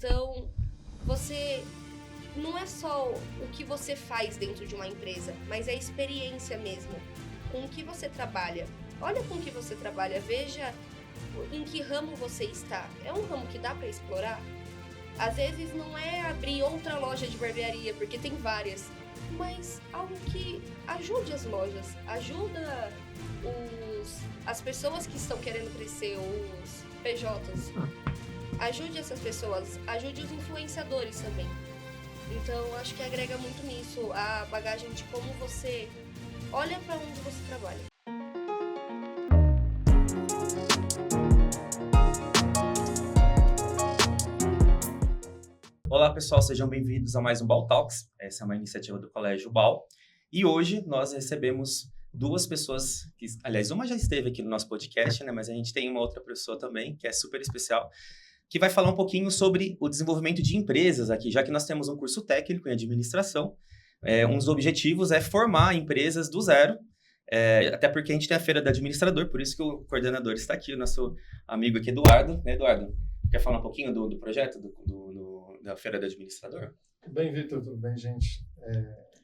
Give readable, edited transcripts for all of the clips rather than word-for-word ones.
Então, você não é só o que você faz dentro de uma empresa, mas é a experiência mesmo, com o que você trabalha. Olha com o que você trabalha, veja em que ramo você está. É um ramo que dá para explorar? Às vezes não é abrir outra loja de barbearia, porque tem várias, mas algo que ajude as lojas, ajuda as pessoas que estão querendo crescer, os PJs. Ajude essas pessoas, ajude os influenciadores também. Então, acho que agrega muito nisso a bagagem de como você olha para onde você trabalha. Olá pessoal, sejam bem-vindos a mais um BAU Talks. Essa é uma iniciativa do Colégio BAU. E hoje nós recebemos duas pessoas, que, aliás, uma já esteve aqui no nosso podcast, né? Mas a gente tem uma outra pessoa também, que é super especial, que vai falar um pouquinho sobre o desenvolvimento de empresas aqui, já que nós temos um curso técnico em administração. Um dos objetivos é formar empresas do zero, até porque a gente tem a Feira do Administrador, por isso que o coordenador está aqui, o nosso amigo aqui, Eduardo. Né, Eduardo? Quer falar um pouquinho do projeto da Feira do Administrador? Tudo bem, Vitor? Tudo bem, gente?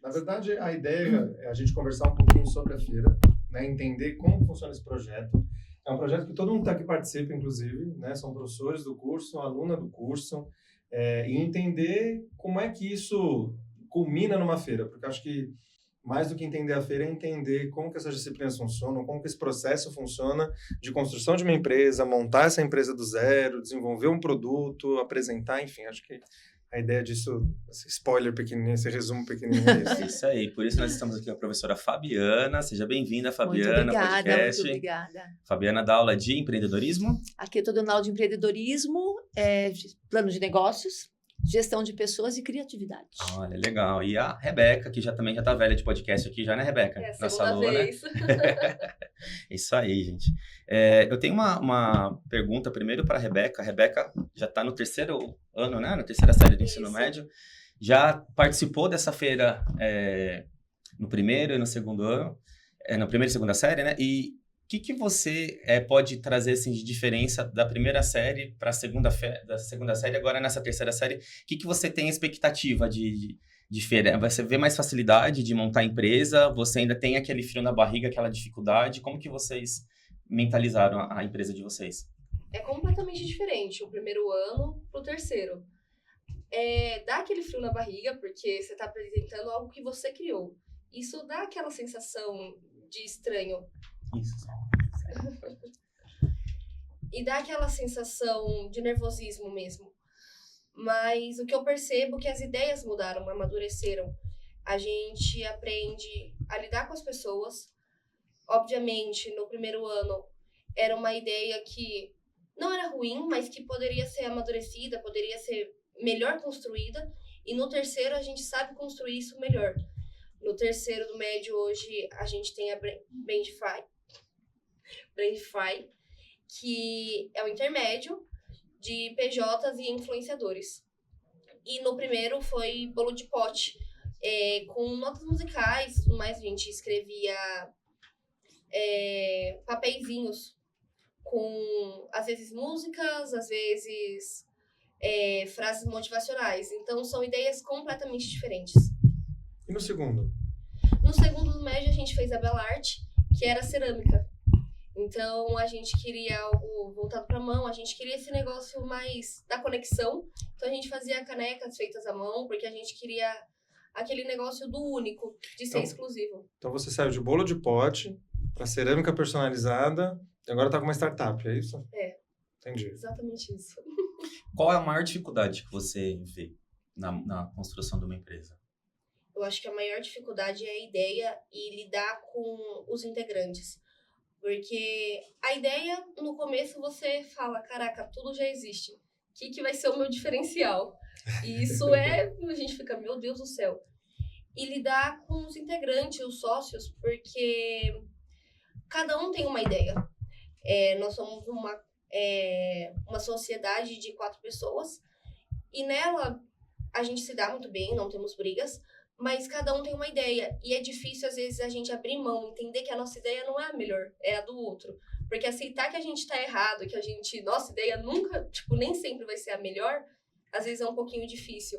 Na verdade, a ideia é a gente conversar um pouquinho sobre a feira, né, entender como funciona esse projeto. É um projeto que todo mundo está aqui participa, inclusive, né, são professores do curso, aluna do curso, e entender como é que isso culmina numa feira, porque acho que mais do que entender a feira é entender como que essas disciplinas funcionam, como que esse processo funciona de construção de uma empresa, montar essa empresa do zero, desenvolver um produto, apresentar, enfim, acho que a ideia disso, esse spoiler pequenininho, esse resumo pequenininho é isso. Isso aí, por isso nós estamos aqui com a professora Fabiana. Seja bem-vinda, Fabiana, muito obrigada, podcast. Muito obrigada. Fabiana dá aula de empreendedorismo. Aqui eu estou dando aula de empreendedorismo, plano de negócios, gestão de pessoas e criatividade. Olha, legal. E a Rebeca, que também já tá velha de podcast aqui, já, né, Rebeca? É a nossa segunda aluna. vez. Isso aí, gente. Eu tenho uma pergunta primeiro para a Rebeca. A Rebeca já está no terceiro ano, né? Na terceira série do ensino médio. Já participou dessa feira no primeiro e no segundo ano, na primeira e segunda série, né? E o que você pode trazer assim, de diferença da primeira série para da segunda série, agora nessa terceira série? O que você tem expectativa de feira? Você vê mais facilidade de montar empresa? Você ainda tem aquele frio na barriga, aquela dificuldade? Como que vocês mentalizaram a empresa de vocês? É completamente diferente o primeiro ano pro terceiro. Dá aquele frio na barriga, porque você está apresentando algo que você criou. Isso dá aquela sensação de estranho. Isso. E dá aquela sensação de nervosismo mesmo. Mas o que eu percebo é que as ideias mudaram, amadureceram. A gente aprende a lidar com as pessoas. Obviamente, no primeiro ano, era uma ideia que não era ruim, mas que poderia ser amadurecida, poderia ser melhor construída. E no terceiro, a gente sabe construir isso melhor. No terceiro do médio, hoje, a gente tem a Brandify, que é o intermédio de PJs e influenciadores. E no primeiro foi bolo de pote, com notas musicais, mas a gente escrevia papeizinhos com, às vezes, músicas, às vezes, frases motivacionais. Então, são ideias completamente diferentes. E no segundo? No segundo do médio, a gente fez a Bela Arte, que era cerâmica. Então, a gente queria algo voltado para a mão, a gente queria esse negócio mais da conexão. Então, a gente fazia canecas feitas à mão, porque a gente queria aquele negócio do único, de ser exclusivo. Então, você saiu de bolo de pote para cerâmica personalizada e agora está com uma startup, é isso? Entendi. Exatamente isso. Qual é a maior dificuldade que você vê na construção de uma empresa? Eu acho que a maior dificuldade é a ideia e lidar com os integrantes. Porque a ideia, no começo, você fala, caraca, tudo já existe. O que vai ser o meu diferencial? E isso a gente fica, meu Deus do céu. E lidar com os integrantes, os sócios, porque cada um tem uma ideia. Nós somos uma sociedade de 4 pessoas e nela a gente se dá muito bem, não temos brigas, mas cada um tem uma ideia. E é difícil, às vezes, a gente abrir mão, entender que a nossa ideia não é a melhor, é a do outro. Porque aceitar que a gente tá errado, que nossa ideia nunca, nem sempre vai ser a melhor, às vezes é um pouquinho difícil.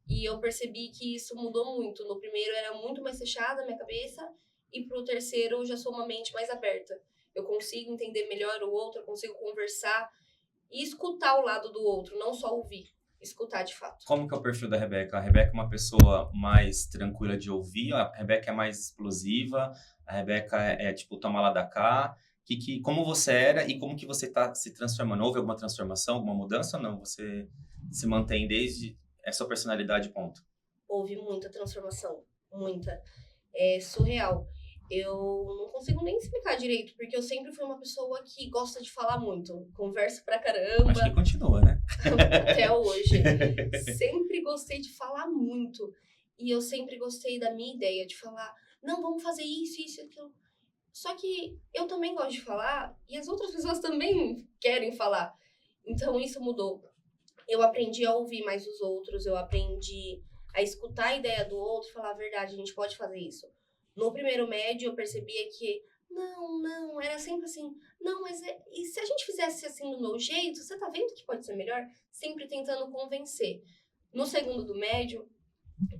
E eu percebi que isso mudou muito. No primeiro era muito mais fechada a minha cabeça, e pro terceiro eu já sou uma mente mais aberta. Eu consigo entender melhor o outro, eu consigo conversar e escutar o lado do outro, não só ouvir, escutar de fato. Como que é o perfil da Rebeca? A Rebeca é uma pessoa mais tranquila de ouvir, a Rebeca é mais explosiva, a Rebeca é tipo, toma lá da cá. Como você era e como que você está se transformando? Houve alguma transformação, alguma mudança ou não? Você se mantém desde a sua personalidade, ponto? Houve muita transformação, muita. É surreal. Eu não consigo nem explicar direito, porque eu sempre fui uma pessoa que gosta de falar muito. Converso pra caramba. Acho que continua, né? Até hoje. Sempre gostei de falar muito. E eu sempre gostei da minha ideia, de falar, não, vamos fazer isso, isso, aquilo. Só que eu também gosto de falar, e as outras pessoas também querem falar. Então isso mudou. Eu aprendi a ouvir mais os outros, eu aprendi a escutar a ideia do outro e falar a verdade, a gente pode fazer isso. No primeiro médio, eu percebia que, não, era sempre assim, não, mas e se a gente fizesse assim do meu jeito, você tá vendo que pode ser melhor? Sempre tentando convencer. No segundo do médio,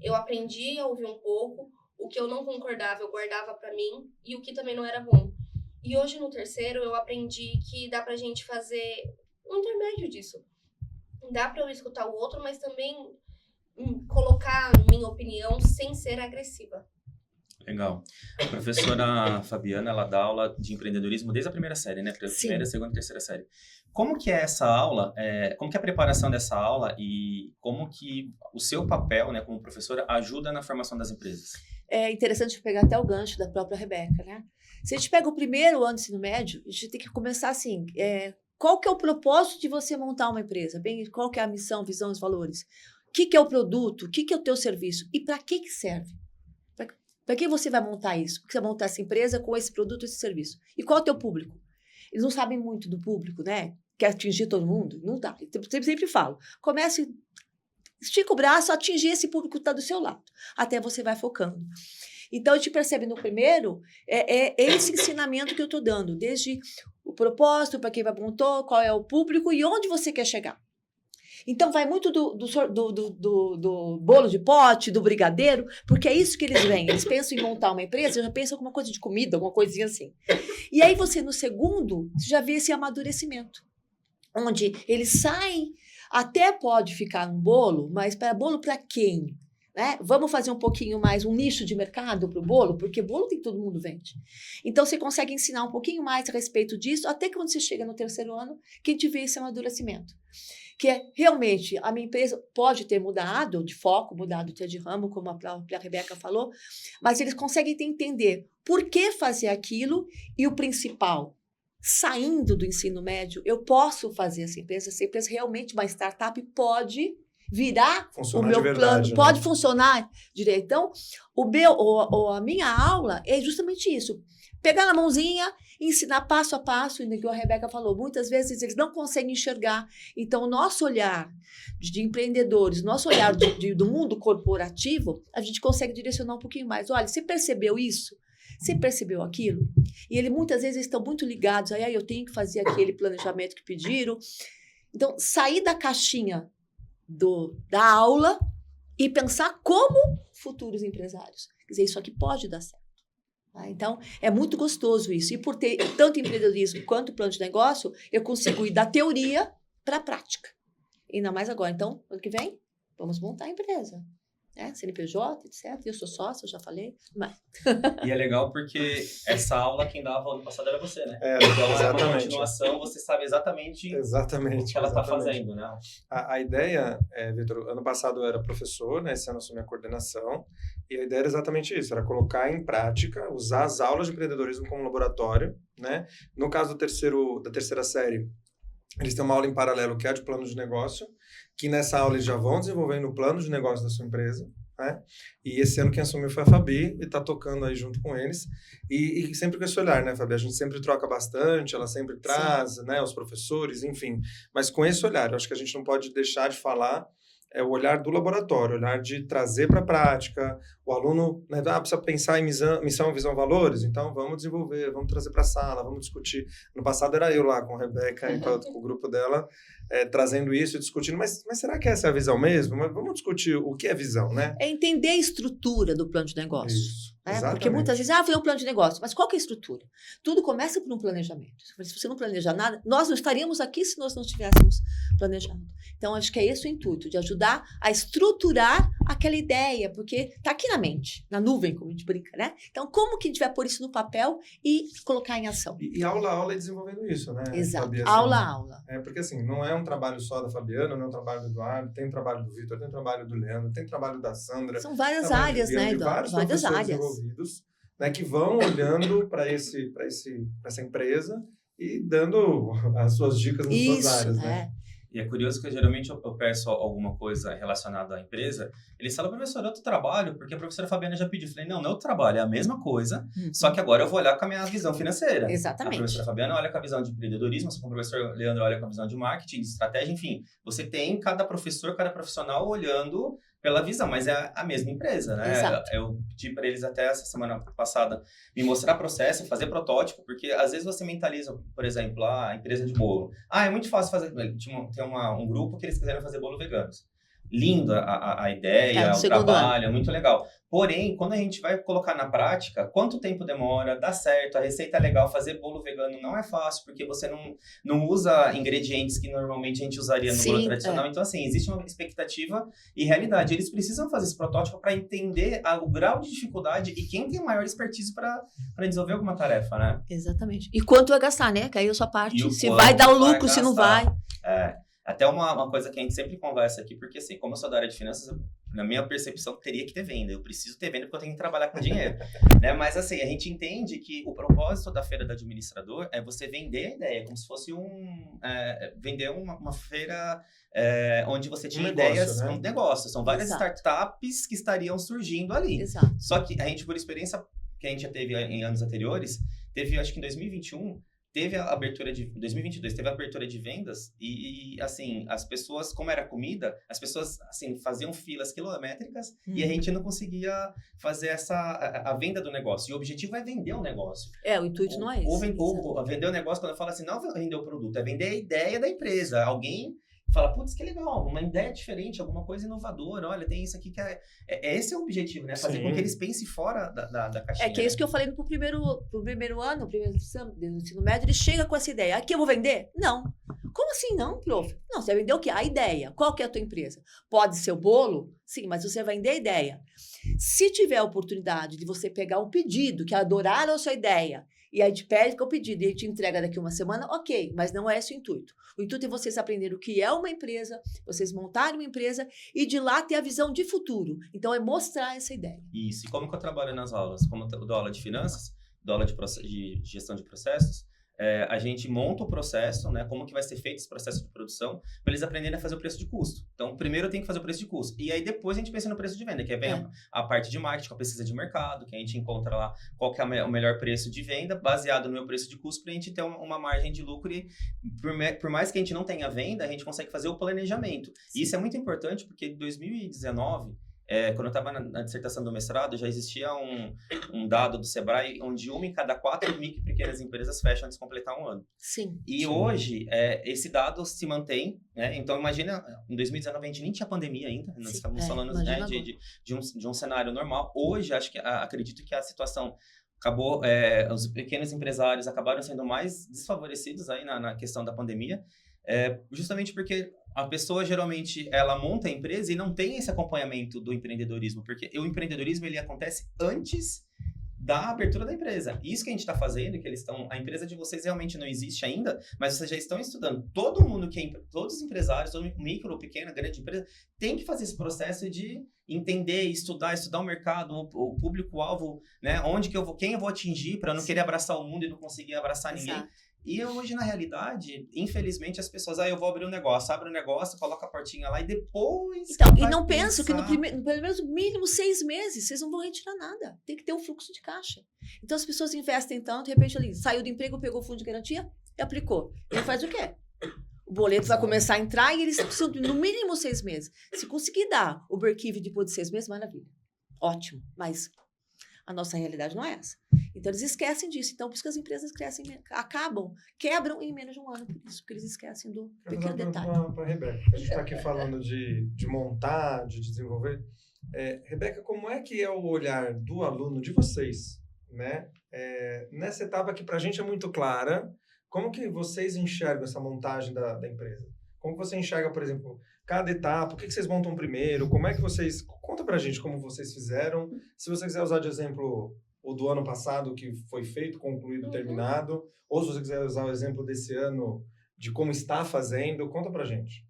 eu aprendi a ouvir um pouco, o que eu não concordava eu guardava pra mim, e o que também não era bom. E hoje no terceiro, eu aprendi que dá pra gente fazer um intermédio disso. Dá pra eu escutar o outro, mas também colocar minha opinião sem ser agressiva. Legal. A professora Fabiana, ela dá aula de empreendedorismo desde a primeira série, né? Primeira, segunda e terceira série. Como que é essa aula, como que é a preparação dessa aula e como que o seu papel, né, como professora, ajuda na formação das empresas? É interessante pegar até o gancho da própria Rebeca, né? Se a gente pega o primeiro ano do ensino médio, a gente tem que começar assim, qual que é o propósito de você montar uma empresa? Bem, qual que é a missão, visão, os valores? O que é o produto? O que é o teu serviço? E para que serve? Para que você vai montar isso? Porque você vai montar essa empresa com esse produto, esse serviço. E qual é o teu público? Eles não sabem muito do público, né? Quer atingir todo mundo? Não dá. Eu sempre falo. Comece, estica o braço, atingir esse público que está do seu lado. Até você vai focando. Então, a gente percebe no primeiro, esse ensinamento que eu estou dando. Desde o propósito, para quem vai montar, qual é o público e onde você quer chegar. Então, vai muito do bolo de pote, do brigadeiro, porque é isso que eles veem. Eles pensam em montar uma empresa, já pensam em alguma coisa de comida, alguma coisinha assim. E aí, você, no segundo, você já vê esse amadurecimento, onde eles saem, até pode ficar um bolo, mas bolo para quem? Né? Vamos fazer um pouquinho mais, um nicho de mercado para o bolo, porque bolo tem que todo mundo vende. Então, você consegue ensinar um pouquinho mais a respeito disso, até que quando você chega no terceiro ano, que a gente vê esse amadurecimento. Que é, realmente, a minha empresa pode ter mudado de foco, mudado até de ramo, como a própria Rebeca falou, mas eles conseguem entender por que fazer aquilo e o principal, saindo do ensino médio, eu posso fazer essa empresa realmente uma startup pode virar funcionar o meu verdade, plano, né? pode funcionar direito. Então, a minha aula é justamente isso. Pegar na mãozinha, ensinar passo a passo, e que a Rebeca falou, muitas vezes eles não conseguem enxergar. Então, o nosso olhar de empreendedores, nosso olhar do mundo corporativo, a gente consegue direcionar um pouquinho mais. Olha, você percebeu isso? Você percebeu aquilo? E muitas vezes estão muito ligados, aí eu tenho que fazer aquele planejamento que pediram. Então, sair da caixinha da aula e pensar como futuros empresários. Quer dizer, isso aqui pode dar certo. Tá? Então, é muito gostoso isso. E por ter tanto empreendedorismo quanto plano de negócio, eu consigo ir da teoria para a prática. E ainda mais agora. Então, ano que vem, vamos montar a empresa. CNPJ, etc. Eu sou sócia, eu já falei. Mas... E é legal porque essa aula, quem dava ano passado era você, né? É, então, é uma exatamente. continuação, você sabe exatamente o que ela está fazendo, né? A ideia, Vitor, ano passado eu era professor, né? Esse ano eu assumi a coordenação, e a ideia era exatamente isso, era colocar em prática, usar as aulas de empreendedorismo como laboratório, né? No caso da terceira série, eles têm uma aula em paralelo que é de plano de negócio, que nessa aula eles já vão desenvolvendo o plano de negócio da sua empresa, né? E esse ano quem assumiu foi a Fabi, e está tocando aí junto com eles, e sempre com esse olhar, né, Fabi? A gente sempre troca bastante, ela sempre traz, né, os professores, enfim, mas com esse olhar, eu acho que a gente não pode deixar de falar o olhar do laboratório, o olhar de trazer para a prática, o aluno, né, precisa pensar em missão, visão, valores, então vamos desenvolver, vamos trazer para a sala, vamos discutir. No passado era eu lá com a Rebeca, enquanto com o grupo dela, trazendo isso, discutindo, mas será que essa é a visão mesmo? Mas vamos discutir o que é visão, né? É entender a estrutura do plano de negócio. Isso, Porque muitas vezes, foi um plano de negócio, mas qual que é a estrutura? Tudo começa por um planejamento. Se você não planeja nada, nós não estaríamos aqui se nós não tivéssemos planejado. Então, acho que é esse o intuito, de ajudar a estruturar aquela ideia, porque está aqui na mente, na nuvem, como a gente brinca, né? Então, como que a gente vai pôr isso no papel e colocar em ação? E aula a aula é desenvolvendo isso, né? Exato, Fabi, assim, aula a aula. Porque assim, não é um trabalho só da Fabiana, não é um trabalho do Eduardo, tem trabalho do Vitor, tem trabalho do Leandro, tem trabalho da Sandra. São várias áreas, né, Eduardo? Várias áreas envolvidos, né, que vão olhando para essa empresa e dando as suas dicas nas suas áreas, né? E é curioso que geralmente eu peço alguma coisa relacionada à empresa, eles falam, professor, é outro trabalho, porque a professora Fabiana já pediu. Eu falei, não é outro trabalho, é a mesma coisa, só que agora eu vou olhar com a minha visão financeira. Exatamente. A professora Fabiana olha com a visão de empreendedorismo, o professor Leandro olha com a visão de marketing, de estratégia, enfim. Você tem cada professor, cada profissional olhando pela visão, mas é a mesma empresa, né? Exato. Eu pedi para eles até essa semana passada me mostrar processo, fazer protótipo, porque às vezes você mentaliza, por exemplo, a empresa de bolo. É muito fácil fazer. Tem um grupo que eles quiseram fazer bolo veganos. Linda a ideia, o trabalho, é muito legal. Porém, quando a gente vai colocar na prática, quanto tempo demora, dá certo, a receita é legal, fazer bolo vegano não é fácil, porque você não usa ingredientes que normalmente a gente usaria no bolo tradicional. Então, assim, existe uma expectativa e realidade. Eles precisam fazer esse protótipo para entender o grau de dificuldade e quem tem maior expertise para desenvolver alguma tarefa, né? Exatamente. E quanto vai gastar, né? Que aí a sua parte, se vai dar o lucro, se não vai. Até uma coisa que a gente sempre conversa aqui, porque assim, como eu sou da área de finanças, na minha percepção, teria que ter venda. Eu preciso ter venda porque eu tenho que trabalhar com dinheiro. Né? Mas assim, a gente entende que o propósito da feira do administrador é você vender a ideia, como se fosse vender uma feira onde você tinha ideias, um negócio. São várias startups que estariam surgindo ali. Exato. Só que a gente, por experiência que a gente já teve em anos anteriores, acho que em 2021... teve a abertura de... 2022, teve a abertura de vendas e, assim, as pessoas, como era comida, as pessoas, assim, faziam filas quilométricas e a gente não conseguia fazer a venda do negócio. E o objetivo é vender o negócio. O intuito não é esse. Ou vender o negócio, quando eu falo assim, não é vender o produto, é vender a ideia da empresa. Alguém fala, putz, que legal, uma ideia diferente, alguma coisa inovadora, olha, tem isso aqui que esse é o objetivo, né? Fazer com que eles pensem fora da caixinha. Que é isso que eu falei pro primeiro ano, do ensino médio, ele chega com essa ideia, aqui eu vou vender? Não. Como assim não, prof? Não, você vai vender o quê? A ideia. Qual que é a tua empresa? Pode ser o bolo? Sim, mas você vai vender a ideia. Se tiver a oportunidade de você pegar um pedido, que adoraram a sua ideia, e aí te pede o pedido e ele te entrega daqui uma semana, ok, mas não é esse o intuito. O intuito é vocês aprenderem o que é uma empresa, vocês montarem uma empresa e de lá ter a visão de futuro. Então, é mostrar essa ideia. Isso. E como que eu trabalho nas aulas? Como eu dou aula de finanças, dou aula de gestão de processos, a gente monta o processo, né, como que vai ser feito esse processo de produção, para eles aprenderem a fazer o preço de custo. Então, primeiro eu tenho que fazer o preço de custo. E aí, depois a gente pensa no preço de venda, que vem a parte de marketing, com a pesquisa de mercado, que a gente encontra lá qual que é o melhor preço de venda, baseado no meu preço de custo, para a gente ter uma margem de lucro. E por mais que a gente não tenha venda, a gente consegue fazer o planejamento. E isso é muito importante, porque em 2019... quando eu estava na dissertação do mestrado, já existia um dado do Sebrae onde 1 em cada 4 micro e pequenas empresas fecham antes de completar um ano. Sim. E hoje, esse dado se mantém, né? Então, imagina, em 2019 a gente nem tinha pandemia ainda, nós estávamos falando, né, de um cenário normal. Hoje, acredito que a situação acabou, os pequenos empresários acabaram sendo mais desfavorecidos aí na questão da pandemia, justamente porque a pessoa, geralmente, ela monta a empresa e não tem esse acompanhamento do empreendedorismo, porque o empreendedorismo, ele acontece antes da abertura da empresa. Isso que a gente está fazendo, a empresa de vocês realmente não existe ainda, mas vocês já estão estudando. Todo mundo todos os empresários, todo micro ou pequena, grande empresa, tem que fazer esse processo de entender, estudar o mercado, o público-alvo, né? Quem eu vou atingir para não querer abraçar o mundo e não conseguir abraçar ninguém. E hoje, na realidade, infelizmente, as pessoas, eu vou abrir um negócio, abre um negócio, coloca a portinha lá e depois... Então, e não penso que pelo menos mínimo 6 meses, vocês não vão retirar nada. Tem que ter um fluxo de caixa. Então, as pessoas investem tanto, de repente, ali, saiu do emprego, pegou o fundo de garantia e aplicou. Ele faz o quê? O boleto vai começar a entrar e eles precisam de, no mínimo, 6 meses. Se conseguir dar o break-even depois de 6 meses, maravilha. Ótimo, mas a nossa realidade não é essa. Então, eles esquecem disso. Então, por isso que as empresas crescem, quebram em menos de um ano, por isso, porque eles esquecem do pequeno detalhe. Para a Rebeca. A gente está aqui falando de montar, de desenvolver. Rebeca, como é que é o olhar do aluno, de vocês, né? Nessa etapa que para a gente é muito clara, como que vocês enxergam essa montagem da empresa? Como que você enxerga, por exemplo, cada etapa? O que vocês montam primeiro? Como é que vocês... Conta pra gente como vocês fizeram. Se você quiser usar de exemplo o do ano passado, que foi feito, concluído, terminado, ou se você quiser usar o exemplo desse ano, de como está fazendo, conta pra gente.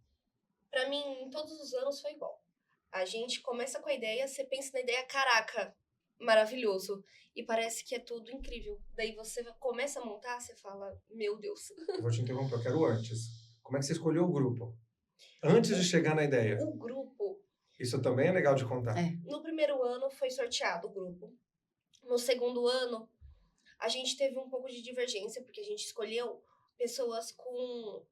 Pra mim, todos os anos foi igual. A gente começa com a ideia, você pensa na ideia, caraca, maravilhoso. E parece que é tudo incrível. Daí você começa a montar, você fala, meu Deus. Eu vou te interromper, eu quero antes. Como é que você escolheu o grupo? Antes de chegar na ideia. O grupo... Isso também é legal de contar. No primeiro ano foi sorteado o grupo. No segundo ano, a gente teve um pouco de divergência, porque a gente escolheu pessoas com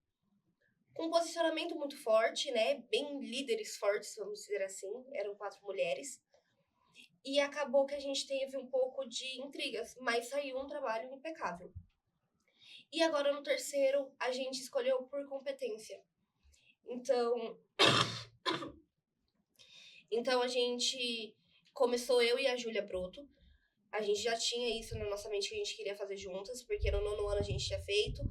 um posicionamento muito forte, né? Bem líderes fortes, vamos dizer assim. Eram 4 mulheres. E acabou que a gente teve um pouco de intrigas, mas saiu um trabalho impecável. E agora no terceiro, a gente escolheu por competência. Então a gente começou, eu e a Júlia Broto. A gente já tinha isso na nossa mente que a gente queria fazer juntas, porque no 9º ano a gente tinha feito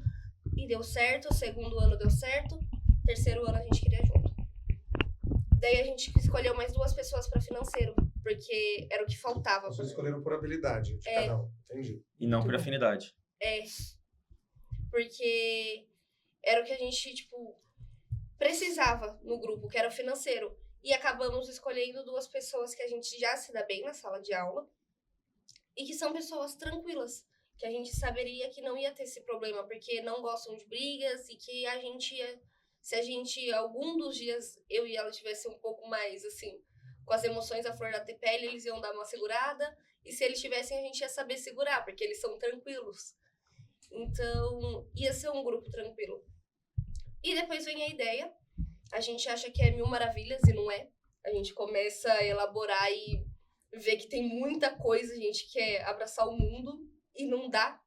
e deu certo, o 2º ano deu certo, 3º ano a gente queria junto. Daí a gente escolheu mais 2 pessoas para financeiro, porque era o que faltava. Vocês escolheram por habilidade de cada um, entendi. E não por afinidade. Porque era o que a gente, precisava no grupo, que era o financeiro. E acabamos escolhendo 2 pessoas que a gente já se dá bem na sala de aula e que são pessoas tranquilas, que a gente saberia que não ia ter esse problema, porque não gostam de brigas e que a gente ia, se a gente, algum dos dias, eu e ela tivesse um pouco mais, assim, com as emoções à flor da pele, eles iam dar uma segurada, e se eles tivessem, a gente ia saber segurar, porque eles são tranquilos. Então, ia ser um grupo tranquilo. E depois vem a ideia. A gente acha que é 1000 maravilhas e não é. A gente começa a elaborar e ver que tem muita coisa, a gente quer abraçar o mundo e não dá.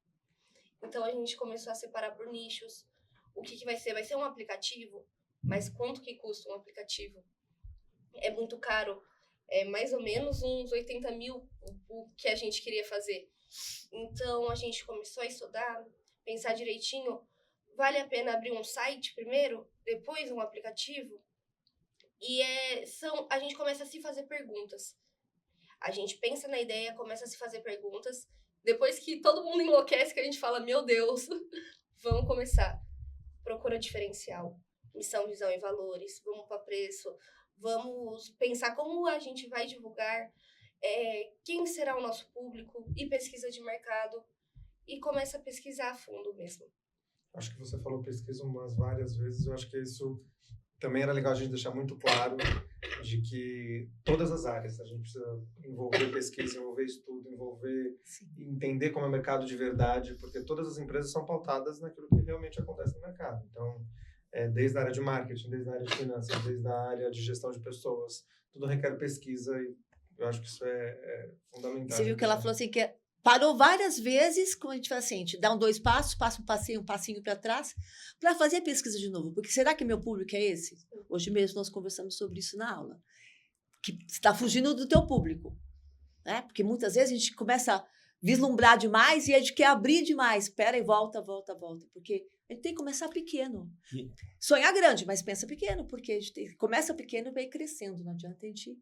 Então a gente começou a separar por nichos. O que vai ser? Vai ser um aplicativo? Mas quanto que custa um aplicativo? É muito caro. É mais ou menos uns 80 mil o que a gente queria fazer. Então a gente começou a estudar, pensar direitinho. Vale a pena abrir um site primeiro, depois um aplicativo? E a gente começa a se fazer perguntas. A gente pensa na ideia, começa a se fazer perguntas. Depois que todo mundo enlouquece, que a gente fala, meu Deus, vamos começar. Procura diferencial, missão, visão e valores, vamos para preço, vamos pensar como a gente vai divulgar, quem será o nosso público e pesquisa de mercado. E começa a pesquisar a fundo mesmo. Acho que você falou pesquisa umas várias vezes, eu acho que isso também era legal a gente deixar muito claro de que todas as áreas, a gente precisa envolver pesquisa, envolver estudo, envolver, entender como é o mercado de verdade, porque todas as empresas são pautadas naquilo que realmente acontece no mercado. Então, desde a área de marketing, desde a área de finanças, desde a área de gestão de pessoas, tudo requer pesquisa e eu acho que isso é fundamental. Você viu que ela falou assim, que parou várias vezes, como a gente fala assim, a gente dá 2 passos, passa um passinho para trás, para fazer a pesquisa de novo. Porque será que meu público é esse? Hoje mesmo nós conversamos sobre isso na aula. Que está fugindo do teu público. Né? Porque muitas vezes a gente começa a vislumbrar demais e a gente quer abrir demais. Espera e volta. Porque a gente tem que começar pequeno. Sonhar grande, mas pensa pequeno, porque a gente começa pequeno e vai crescendo. Não adianta a gente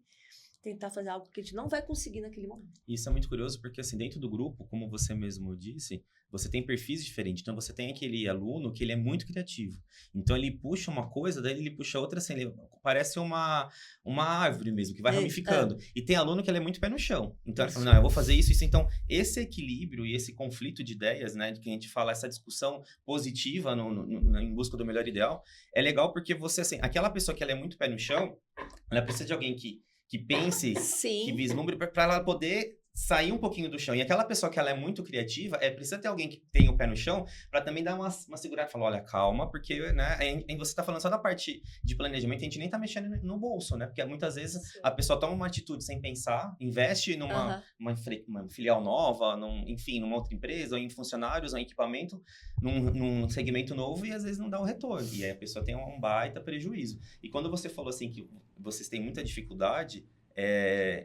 tentar fazer algo que a gente não vai conseguir naquele momento. Isso é muito curioso, porque assim, dentro do grupo, como você mesmo disse, você tem perfis diferentes. Então, você tem aquele aluno que ele é muito criativo. Então, ele puxa uma coisa, daí ele puxa outra, assim, ele parece uma árvore mesmo, que vai ramificando. E tem aluno que ele é muito pé no chão. Então, ele fala, não, eu vou fazer isso. Então, esse equilíbrio e esse conflito de ideias, né, de que a gente fala, essa discussão positiva em busca do melhor ideal, é legal porque você, assim, aquela pessoa que ela é muito pé no chão, ela precisa de alguém que pense, que vislumbre, para ela poder sair um pouquinho do chão. E aquela pessoa que ela é muito criativa, precisa ter alguém que tenha o pé no chão para também dar uma segurada e falar, olha, calma, porque, né, você tá falando só da parte de planejamento, a gente nem tá mexendo no bolso, né? Porque muitas vezes a pessoa toma uma atitude sem pensar, investe numa uma filial nova, enfim, numa outra empresa, ou em funcionários, ou em equipamento, num segmento novo, e às vezes não dá o retorno. E aí a pessoa tem um baita prejuízo. E quando você falou assim que vocês têm muita dificuldade,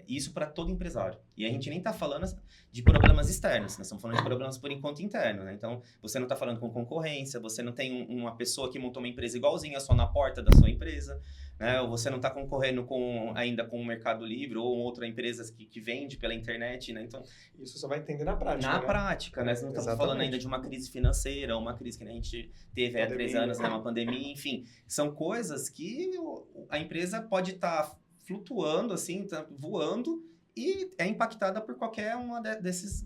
isso para todo empresário. E a gente nem está falando de problemas externos, nós estamos falando de problemas por enquanto interno, né? Então, você não está falando com concorrência, você não tem uma pessoa que montou uma empresa igualzinha só na porta da sua empresa, né? Ou você não está concorrendo ainda com o Mercado Livre ou outra empresa que vende pela internet, né? Então, isso você vai entender na prática. Na prática, né? Nós não estamos falando ainda de uma crise financeira, uma crise que a gente teve há 3 anos, né? Uma pandemia, enfim. São coisas que a empresa pode estar flutuando, assim, tá voando, e é impactada por qualquer uma dessas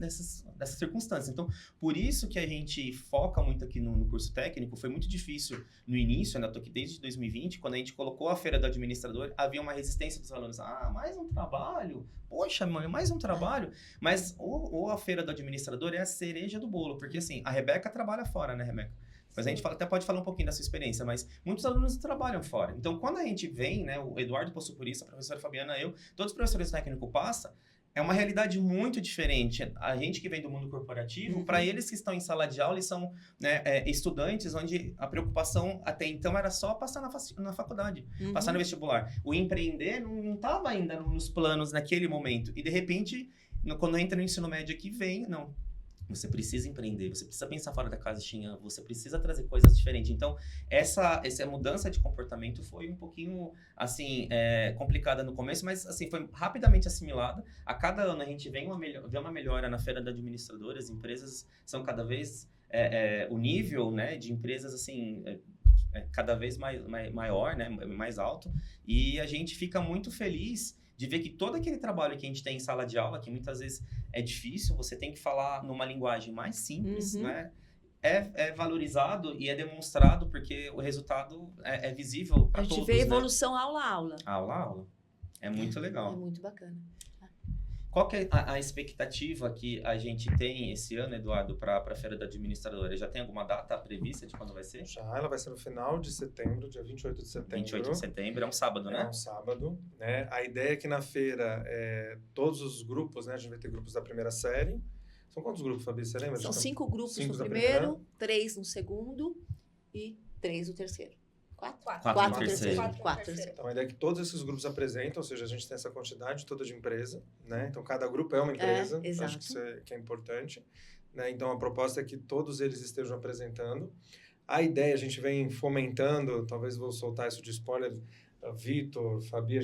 circunstâncias. Então, por isso que a gente foca muito aqui no curso técnico. Foi muito difícil no início, né? Eu tô aqui desde 2020, quando a gente colocou a feira do administrador, havia uma resistência dos alunos. Mais um trabalho? Poxa, mãe, mais um trabalho? Mas a feira do administrador é a cereja do bolo, porque assim, a Rebeca trabalha fora, né, Rebeca? Mas a gente até pode falar um pouquinho da sua experiência, mas muitos alunos trabalham fora. Então, quando a gente vem, né, o Eduardo passou por isso, a professora Fabiana, todos os professores técnicos passam, é uma realidade muito diferente. A gente que vem do mundo corporativo, para eles que estão em sala de aula e são, né, estudantes, onde a preocupação até então era só passar na faculdade, passar no vestibular. O empreender não estava ainda nos planos naquele momento. E, de repente, quando entra no ensino médio aqui, você precisa empreender, você precisa pensar fora da caixinha, você precisa trazer coisas diferentes. Então, essa mudança de comportamento foi um pouquinho, assim, complicada no começo, mas, assim, foi rapidamente assimilada. A cada ano a gente vê uma melhora na feira da administradora, as empresas são cada vez... o nível, né, de empresas, assim... cada vez maior, né, mais alto. E a gente fica muito feliz de ver que todo aquele trabalho que a gente tem em sala de aula, que muitas vezes é difícil, você tem que falar numa linguagem mais simples, né? É valorizado e é demonstrado porque o resultado é visível para todos. A gente vê evolução aula a aula. Aula a aula. É muito legal. É muito bacana. Qual que é a expectativa que a gente tem esse ano, Eduardo, para a Feira da Administradora? Já tem alguma data prevista de quando vai ser? Já, ela vai ser no final de setembro, dia 28 de setembro. 28 de setembro, é um sábado, né? É um sábado, né? A ideia é que na feira, todos os grupos, né? A gente vai ter grupos da primeira série. São quantos grupos, Fabi? Você lembra? São 5 grupos no primeiro, 3 no segundo e 3 no terceiro. 4 no terceiro. Então, a ideia é que todos esses grupos apresentam, ou seja, a gente tem essa quantidade toda de empresa, né? Então, cada grupo é uma empresa, acho que é importante. Né? Então, a proposta é que todos eles estejam apresentando. A ideia, a gente vem fomentando, talvez vou soltar isso de spoiler, Vitor, Fabi,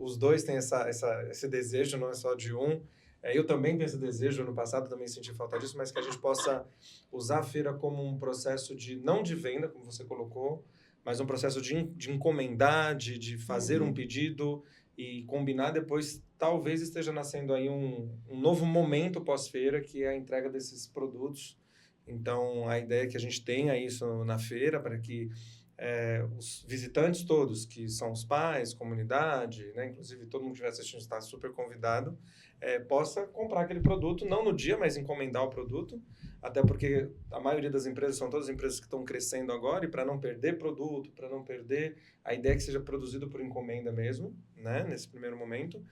os dois têm esse desejo, não é só de um. Eu também tenho esse desejo, no passado também senti falta disso, mas que a gente possa usar a feira como um processo não de venda, como você colocou, mas um processo de encomendar, de fazer um pedido e combinar depois. Talvez esteja nascendo aí um novo momento pós-feira, que é a entrega desses produtos. Então, a ideia é que a gente tenha isso na feira, para que os visitantes todos, que são os pais, comunidade, né, inclusive todo mundo que estiver assistindo está super convidado, possa comprar aquele produto, não no dia, mas encomendar o produto, até porque a maioria das empresas são todas empresas que estão crescendo agora, e para não perder produto, para não perder, a ideia é que seja produzido por encomenda mesmo, né, nesse primeiro momento,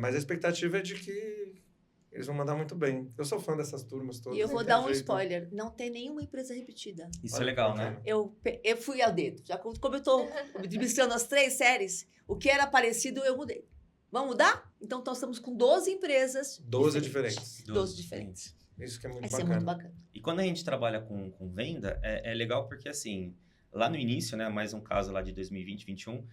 mas a expectativa é de que eles vão mandar muito bem. Eu sou fã dessas turmas todas. E eu vou dar um spoiler. Não tem nenhuma empresa repetida. Isso é legal, né? Eu fui ao dedo. Já como eu estou administrando as 3 séries, o que era parecido eu mudei. Vamos mudar? Então, nós estamos com 12 empresas 12 diferentes. 12 diferentes. Isso que é muito Vai bacana. ser muito bacana. E quando a gente trabalha com venda, é legal porque, assim, lá no início, né, mais um caso lá de 2020, 2021,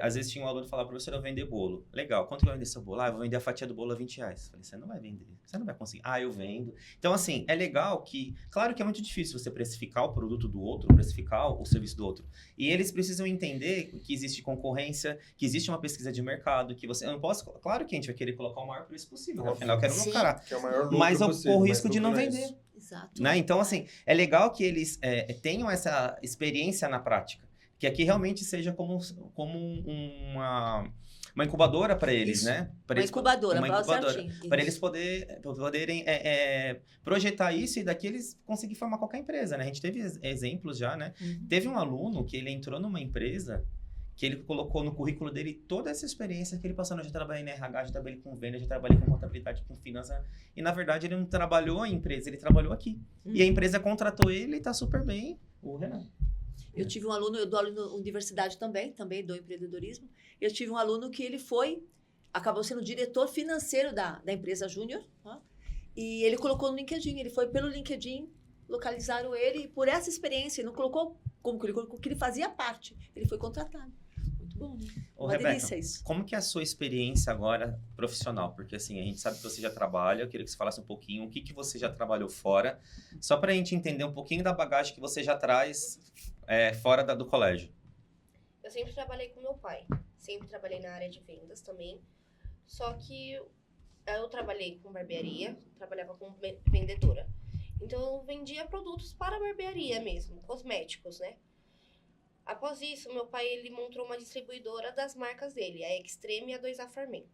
às vezes tinha um aluno que falava, professor, eu vou vender bolo. Legal, quanto que vai vender seu bolo? Eu vou vender a fatia do bolo a R$20. Falei, você não vai vender, você não vai conseguir. Eu vendo. Então, assim, é legal que... Claro que é muito difícil você precificar o produto do outro, precificar o serviço do outro. E eles precisam entender que existe concorrência, que existe uma pesquisa de mercado, que você... Eu não posso... Claro que a gente vai querer colocar o maior preço possível, afinal, eu quero lucrar. Que é o maior lucro mas eu possível, corro o risco de não vender. Exato. Né? Então, assim, é legal que eles tenham essa experiência na prática. Que aqui realmente seja como uma uma incubadora para eles, Isso. né? Pra Uma eles, incubadora, uma fala incubadora. certinho. Para Isso. eles poderem projetar isso e daqui eles conseguirem formar qualquer empresa, né? A gente teve exemplos já, né? Uhum. Teve um aluno que ele entrou numa empresa que ele colocou no currículo dele toda essa experiência que ele passou. Eu já trabalhei na RH, já trabalhei com venda, já trabalhei com contabilidade, com finanças. E, na verdade, ele não trabalhou em empresa, ele trabalhou aqui. E a empresa contratou ele e tá super bem. O Renan. Eu tive um aluno, eu dou aula na universidade também dou empreendedorismo. Eu tive um aluno que ele acabou sendo diretor financeiro da empresa Júnior, tá? E ele colocou no LinkedIn, ele foi pelo LinkedIn, localizaram ele, e por essa experiência, ele não colocou como que ele colocou, que ele fazia parte, ele foi contratado. Muito bom, né? Ô, Uma Rebeca, delícia isso. como que é a sua experiência agora profissional? Porque, assim, a gente sabe que você já trabalha, eu queria que você falasse um pouquinho o que você já trabalhou fora, só para a gente entender um pouquinho da bagagem que você já traz fora do colégio. Eu sempre trabalhei com meu pai. Sempre trabalhei na área de vendas também. Só que eu trabalhei com barbearia, trabalhava como vendedora. Então, eu vendia produtos para a barbearia mesmo, cosméticos, né? Após isso, meu pai ele montou uma distribuidora das marcas dele, a Extreme e a 2A Farmen.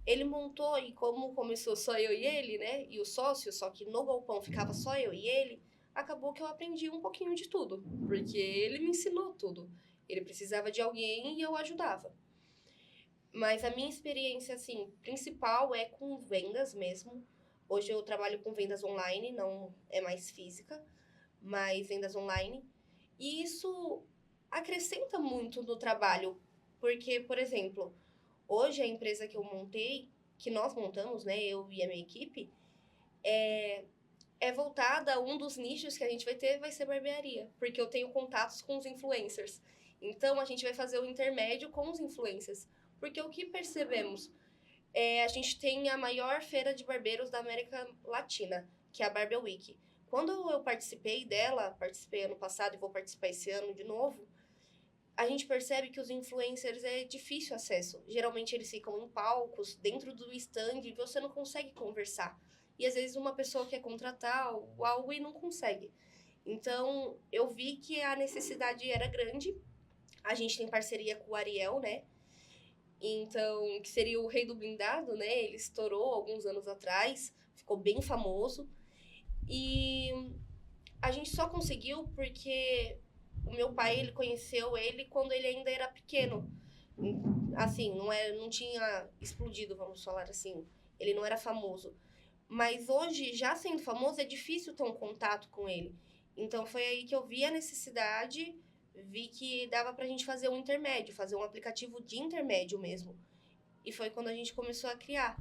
Ele montou e como começou só eu e ele, né? E o sócio, só que no galpão ficava só eu e ele, acabou que eu aprendi um pouquinho de tudo, porque ele me ensinou tudo. Ele precisava de alguém e eu ajudava. Mas a minha experiência, assim, principal é com vendas mesmo. Hoje eu trabalho com vendas online, não é mais física, mas vendas online. E isso acrescenta muito no trabalho, porque, por exemplo, hoje a empresa que eu montei, que nós montamos, né, eu e a minha equipe, é voltada a um dos nichos que a gente vai ter, vai ser barbearia, porque eu tenho contatos com os influencers. Então, a gente vai fazer o intermédio com os influencers. Porque o que percebemos? A gente tem a maior feira de barbeiros da América Latina, que é a Barber Week. Quando eu participei dela, participei ano passado e vou participar esse ano de novo, a gente percebe que os influencers é difícil acesso. Geralmente eles ficam em palcos, dentro do stand, e você não consegue conversar. E às vezes uma pessoa quer contratar algo e não consegue. Então, eu vi que a necessidade era grande. A gente tem parceria com o Ariel, né? Então, que seria o rei do blindado, né? Ele estourou alguns anos atrás, ficou bem famoso. E a gente só conseguiu porque o meu pai, ele conheceu ele quando ele ainda era pequeno. Assim, não tinha explodido, vamos falar assim. Ele não era famoso. Mas hoje, já sendo famoso, é difícil ter um contato com ele. Então, foi aí que eu vi a necessidade, vi que dava pra gente fazer um intermédio, fazer um aplicativo de intermédio mesmo. E foi quando a gente começou a criar.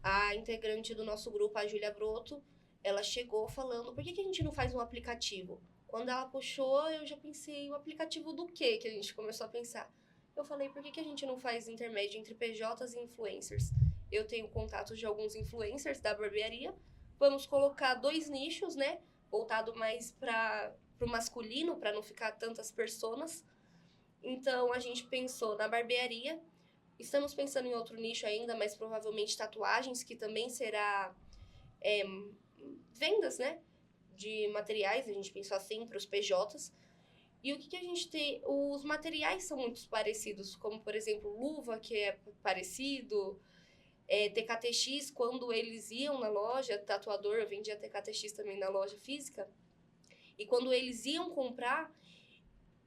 A integrante do nosso grupo, a Júlia Broto, ela chegou falando, por que a gente não faz um aplicativo? Quando ela puxou, eu já pensei, o aplicativo do quê que a gente começou a pensar? Eu falei, por que a gente não faz intermédio entre PJs e influencers? Eu tenho contatos de alguns influencers da barbearia, vamos colocar 2 nichos, né? Voltado mais para o masculino, para não ficar tantas personas. Então, a gente pensou na barbearia. Estamos pensando em outro nicho ainda, mas provavelmente tatuagens, que também será vendas, né? De materiais, a gente pensou assim para os PJs. E o que a gente tem? Os materiais são muito parecidos, como, por exemplo, luva, que é parecido, TKTX, quando eles iam na loja, tatuador, eu vendia TKTX também na loja física, e quando eles iam comprar,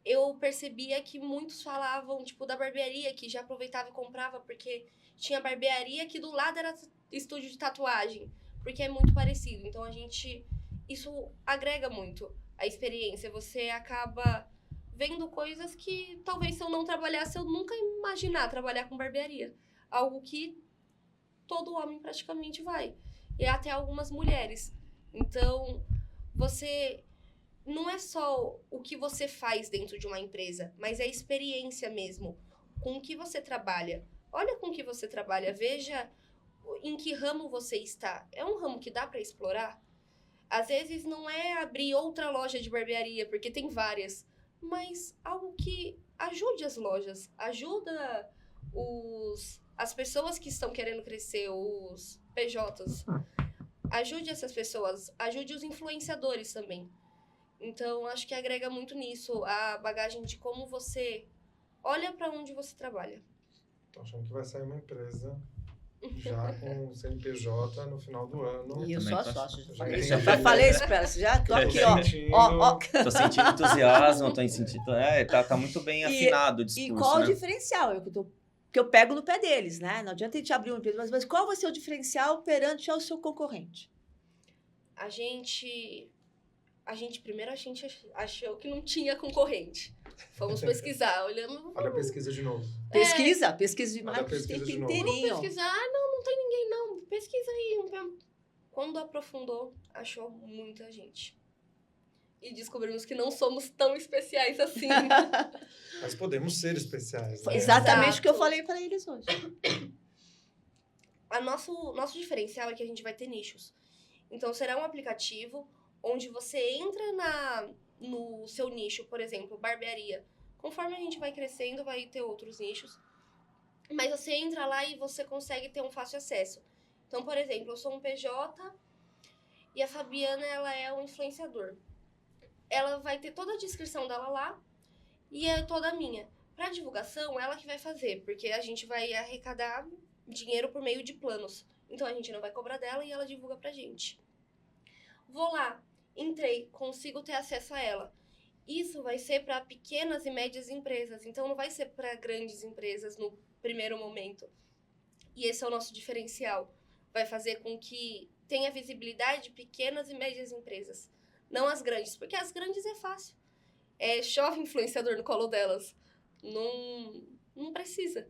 eu percebia que muitos falavam, tipo, da barbearia, que já aproveitava e comprava, porque tinha barbearia que do lado era estúdio de tatuagem, porque é muito parecido. Então, isso agrega muito a experiência. Você acaba vendo coisas que, talvez, se eu não trabalhasse, eu nunca ia imaginar trabalhar com barbearia. Algo que todo homem praticamente vai. E até algumas mulheres. Então, você... Não é só o que você faz dentro de uma empresa, mas é a experiência mesmo, com o que você trabalha. Olha com o que você trabalha, veja em que ramo você está. É um ramo que dá para explorar? Às vezes não é abrir outra loja de barbearia, porque tem várias, mas algo que ajude as lojas, ajuda as pessoas que estão querendo crescer, os PJs. Ajude essas pessoas, ajude os influenciadores também. Então, acho que agrega muito nisso, a bagagem de como você olha para onde você trabalha. Tô achando que vai sair uma empresa já com CNPJ no final do ano. E eu também sou tô sócia. achando. Já falei isso pra ela. Já tô aqui, ó. Sentindo- Ó. Tô sentindo entusiasmo, tô sentindo... tá muito bem afinado o discurso, E qual né? o diferencial? Que eu pego no pé deles, né? Não adianta a gente abrir uma empresa, mas qual vai ser o diferencial perante ao seu concorrente? A gente primeiro achou que não tinha concorrente. Fomos pesquisar, olhamos. Olha a pesquisa de novo. Pesquisa de Olha a marketing o pesquisa tempo de novo. inteirinho. Pesquisar, não tem ninguém não. Pesquisa aí. Quando aprofundou, achou muita gente. E descobrimos que não somos tão especiais assim. Mas podemos ser especiais. Foi Né? exatamente o que eu Exato. falei para eles hoje. Nosso diferencial é que a gente vai ter nichos. Então, será um aplicativo onde você entra no seu nicho, por exemplo, barbearia. Conforme a gente vai crescendo, vai ter outros nichos. Mas você entra lá e você consegue ter um fácil acesso. Então, por exemplo, eu sou um PJ e a Fabiana, ela é um influenciador. Ela vai ter toda a descrição dela lá e é toda minha. Para divulgação, ela que vai fazer, porque a gente vai arrecadar dinheiro por meio de planos. Então, a gente não vai cobrar dela e ela divulga pra gente. Vou lá, entrei, consigo ter acesso a ela. Isso vai ser para pequenas e médias empresas, então não vai ser para grandes empresas no primeiro momento. E esse é o nosso diferencial. Vai fazer com que tenha visibilidade de pequenas e médias empresas, não as grandes, porque as grandes é fácil. Chove influenciador no colo delas. Não precisa.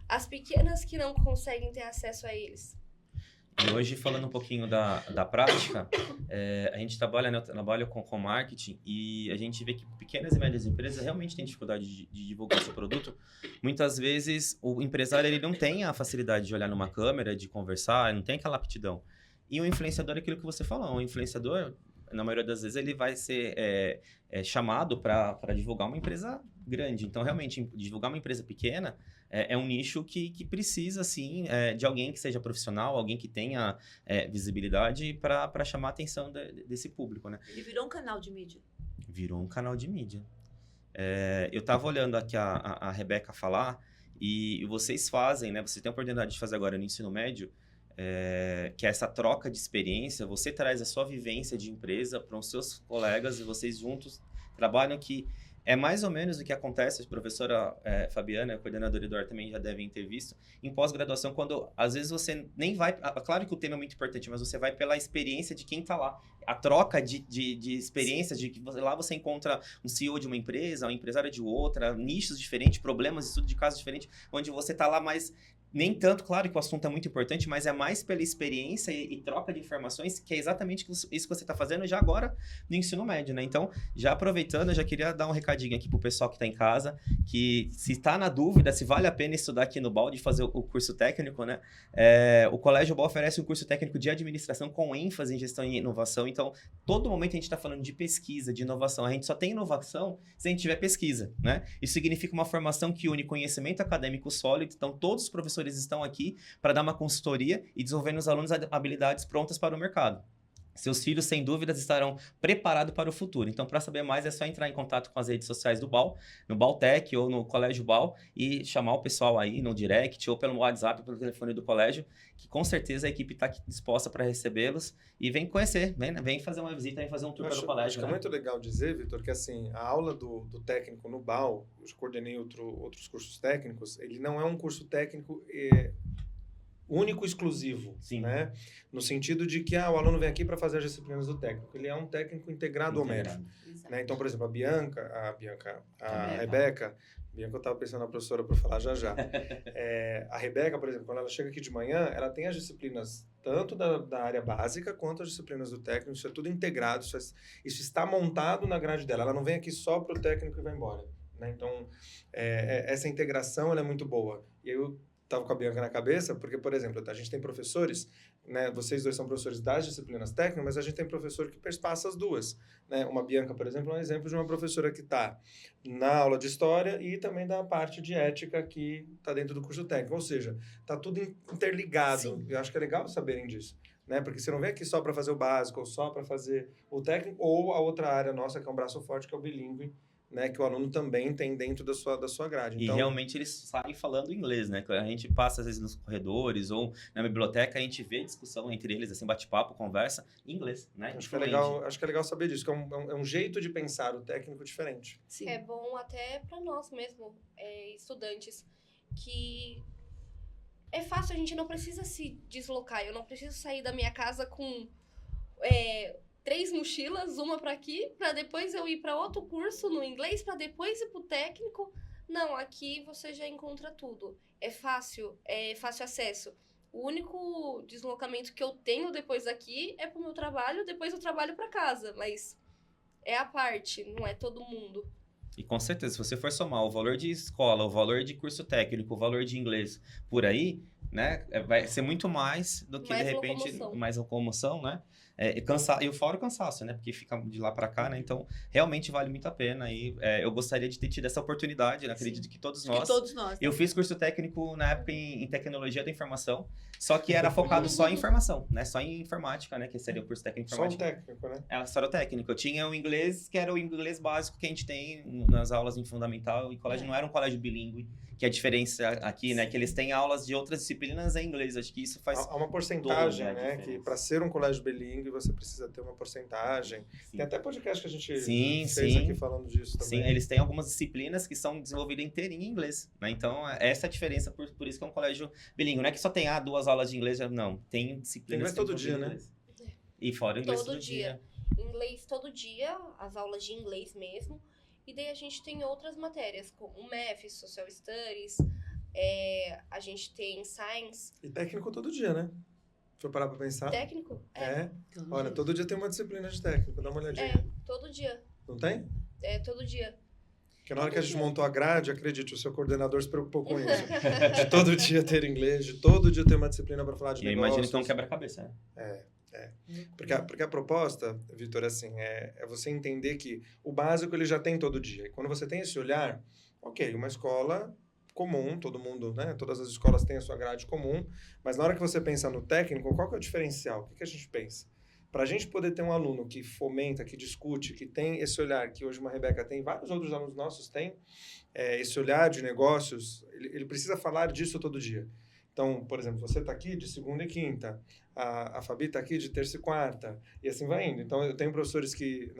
As pequenas que não conseguem ter acesso a eles. E hoje, falando um pouquinho da prática, a gente trabalha com marketing e a gente vê que pequenas e médias empresas realmente têm dificuldade de divulgar seu produto. Muitas vezes, o empresário ele não tem a facilidade de olhar numa câmera, de conversar, não tem aquela aptidão. E o influenciador é aquilo que você falou. O influenciador, na maioria das vezes, ele vai ser chamado para divulgar uma empresa grande. Então, realmente, divulgar uma empresa pequena é um nicho que precisa, assim, de alguém que seja profissional, alguém que tenha visibilidade para chamar a atenção desse público, né? Ele virou um canal de mídia. Virou um canal de mídia. Eu estava olhando aqui a Rebeca falar e vocês fazem, né? Você tem a oportunidade de fazer agora no ensino médio, que é essa troca de experiência. Você traz a sua vivência de empresa para os seus colegas e vocês juntos trabalham que é mais ou menos o que acontece, a professora Fabiana, a coordenadora Eduardo também já devem ter visto, em pós-graduação, quando às vezes você nem vai... Claro que o tema é muito importante, mas você vai pela experiência de quem está lá. A troca de experiências, de que lá você encontra um CEO de uma empresa, um empresário de outra, nichos diferentes, problemas, estudo de casos diferentes, onde você está lá mais... Nem tanto, claro que o assunto é muito importante, mas é mais pela experiência e troca de informações, que é exatamente isso que você está fazendo já agora no ensino médio, né? Então, já aproveitando, eu já queria dar um recadinho aqui pro pessoal que está em casa, que se está na dúvida se vale a pena estudar aqui no BAL, de fazer o curso técnico, né? O Colégio BAL oferece um curso técnico de administração com ênfase em gestão e inovação. Então, todo momento a gente está falando de pesquisa, de inovação. A gente só tem inovação se a gente tiver pesquisa, né? Isso significa uma formação que une conhecimento acadêmico sólido. Então, todos os professores estão aqui para dar uma consultoria e desenvolver nos alunos habilidades prontas para o mercado. Seus filhos, sem dúvidas, estarão preparados para o futuro. Então, para saber mais, é só entrar em contato com as redes sociais do BAL, no BALTEC ou no Colégio BAL, e chamar o pessoal aí no direct ou pelo WhatsApp, pelo telefone do colégio, que com certeza a equipe está disposta para recebê-los. E vem conhecer, vem fazer uma visita, vem fazer um tour pelo colégio. Acho que é muito legal dizer, Vitor, que assim, a aula do técnico no BAL, eu já coordenei outros cursos técnicos, ele não é um curso técnico único, exclusivo, Sim. Né? No sentido de que o aluno vem aqui para fazer as disciplinas do técnico. Ele é um técnico integrado ao médio. Né? Então, por exemplo, a Rebeca, eu estava pensando na professora para falar já. A Rebeca, por exemplo, quando ela chega aqui de manhã, ela tem as disciplinas tanto da área básica quanto as disciplinas do técnico. Isso é tudo integrado, isso está montado na grade dela. Ela não vem aqui só para o técnico e vai embora. Né? Então, essa integração ela é muito boa. E eu estava com a Bianca na cabeça, porque, por exemplo, a gente tem professores, né, vocês dois são professores das disciplinas técnicas, mas a gente tem professor que perspassa as duas. Né? Uma Bianca, por exemplo, é um exemplo de uma professora que está na aula de história e também da parte de ética que está dentro do curso técnico. Ou seja, está tudo interligado. Sim. Eu acho que é legal saberem disso. Né? Porque você não vem aqui só para fazer o básico, ou só para fazer o técnico, ou a outra área nossa, que é um braço forte, que é o bilíngue, né, que o aluno também tem dentro da sua grade. E Então, realmente eles saem falando inglês, né? A gente passa, às vezes, nos corredores ou na biblioteca, a gente vê discussão entre eles, assim, bate-papo, conversa, em inglês, né? acho que é legal saber disso, que é um jeito de pensar o técnico diferente. Sim. É bom até para nós mesmo, estudantes, que é fácil, a gente não precisa se deslocar. Eu não preciso sair da minha casa com 3 mochilas, uma para aqui, para depois eu ir para outro curso no inglês, para depois ir pro técnico. Não, aqui você já encontra tudo. É fácil acesso. O único deslocamento que eu tenho depois daqui é pro meu trabalho, depois eu trabalho para casa, mas é a parte, não é todo mundo. E com certeza, se você for somar o valor de escola, o valor de curso técnico, o valor de inglês por aí, né? Vai ser muito mais do que, Mais de repente, locomoção. mais locomoção, né? E fora o cansaço, né? Porque fica de lá para cá, né? Então, realmente vale muito a pena. E eu gostaria de ter tido essa oportunidade, né? Acredito que todos nós. Todos nós. Eu fiz curso técnico na época em tecnologia da informação, só que era focado só em informação, né? Só em informática, né? Que seria o curso técnico em Só um informática. técnico, né? É, só era o técnico. Eu tinha o inglês, que era o inglês básico que a gente tem nas aulas em fundamental e colégio. Não era um colégio bilíngue, que a diferença aqui, né? Que eles têm aulas de outras disciplinas em inglês. Acho que isso faz Há uma porcentagem, toda a né? diferença. Que para ser um colégio bilíngue, você precisa ter uma porcentagem. Sim. Tem até podcast que a gente Sim, fez sim. aqui falando disso também. Sim, eles têm algumas disciplinas que são desenvolvidas inteirinho em inglês, né? Então, essa é a diferença, por isso que é um colégio bilíngue. Não é que só tem 2 aulas de inglês, não. Tem disciplinas Tem inglês todo que dia, são né? em inglês. E fora o inglês Todo todo dia. Inglês todo dia, as aulas de inglês mesmo. E daí a gente tem outras matérias, como Math, Social Studies, a gente tem Science, E técnico todo dia, né? Foi parar pra pensar? técnico. Olha, todo dia tem uma disciplina de técnico, dá uma olhadinha. Todo dia. Não tem? Todo dia. Porque na hora que a gente montou a grade, acredite, o seu coordenador se preocupou com isso. De todo dia ter inglês, de todo dia ter uma disciplina para falar de E eu negócios. imagino que é um quebra-cabeça, né? Porque a proposta, Vitor, assim, é você entender que o básico ele já tem todo dia. E quando você tem esse olhar, ok, uma escola comum, todo mundo, né? Todas as escolas têm a sua grade comum, mas na hora que você pensa no técnico, qual que é o diferencial? O que a gente pensa? Para a gente poder ter um aluno que fomenta, que discute, que tem esse olhar, que hoje uma Rebeca tem, vários outros alunos nossos têm, esse olhar de negócios, ele precisa falar disso todo dia. Então, por exemplo, você está aqui de segunda e quinta, a Fabi está aqui de terça e quarta, e assim vai indo. Então, eu tenho professores que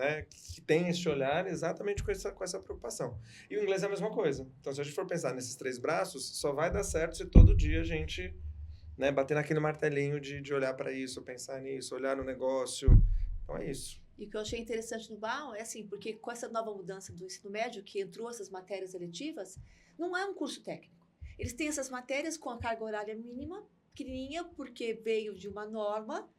têm esse olhar exatamente com essa preocupação. E o inglês é a mesma coisa. Então, se a gente for pensar nesses 3 braços, só vai dar certo se todo dia a gente, né, bater naquele martelinho de olhar para isso, pensar nisso, olhar no negócio. Então, é isso. E o que eu achei interessante no BAU é assim, porque com essa nova mudança do ensino médio, que entrou essas matérias eletivas, não é um curso técnico. Eles têm essas matérias com a carga horária mínima, pequenininha, porque veio de uma norma